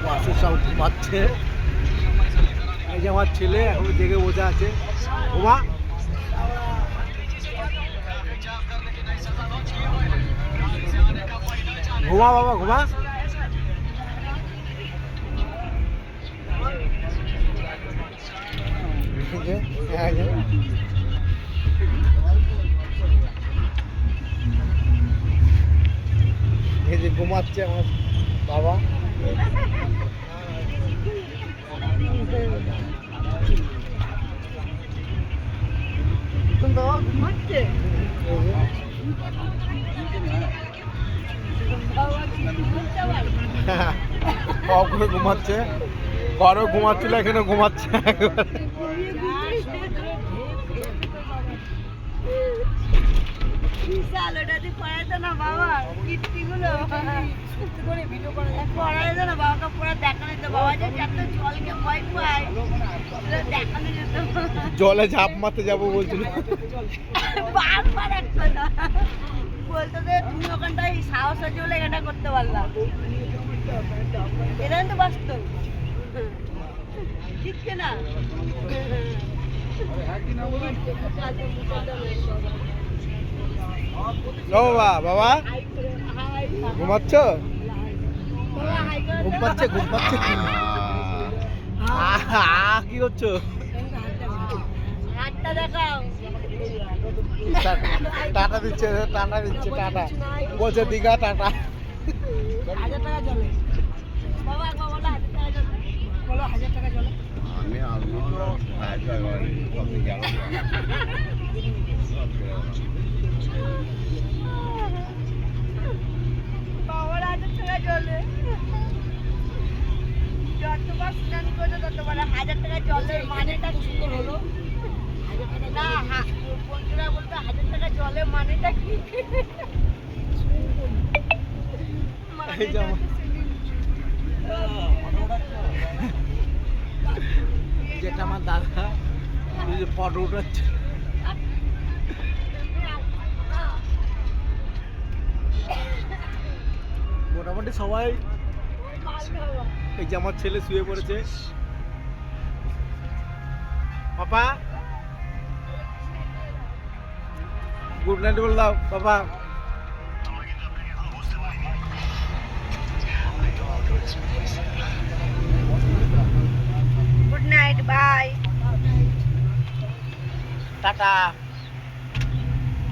পাশে সব ঘুমাচ্ছে। এই যে আমার ছেলে এখন জেগে বসে আছে। ঘুমা ঘুমা বাবা ঘুমা। এই যে ঘুমাচ্ছে আমার বাবা। বাবা ঘুমাচ্ছে, করে ঘুমাচ্ছে, ঘরেও ঘুমাচ্ছিল, এখানে ঘুমাচ্ছে। আলোটাতে পড়াইতো না বাবা, কীর্তিগুলো পড়াইতো না বাবাকে, পড়া দেখানো যেত। বাবা যে এত জলকে ভয় পায় দেখানো যেত। জলে ঝাঁপ মারতে যাবো বলছিল, বারবার একটা না বলতো যে তুমি ওখানটায় সাহস আছে বলে এটা করতে পারলাম। এটা তো বাস্তব, ঠিক না? বাবা বাবা ঘুমাচ্ছ? ঘুম পাচ্ছে, ঘুম পাচ্ছে। কি করছো? হাতটা দেখাও। টাটা দিচ্ছে, টাটা দিচ্ছে, টাটা বলছে দীঘা টাটা। 1000 টাকা জলে বাবা, একবার বলো 1000 টাকা জলে, বলো 1000 টাকা জলে। বাবার 1000 টাকা জলে, যতবার স্নান করছো ততবার 1000 টাকা জলের মানেটা সুন্দর হলো না। বন্ধুরা বলবে 1000 টাকা জলের মানেটা কি? যেটা আমার দাদা ফটো উঠাচ্ছে। মোটামুটি সবাই, এই যে আমার ছেলে শুয়ে পড়েছে। পাপা গুড নাইট বলে দাও papa. Good night, bye, tata.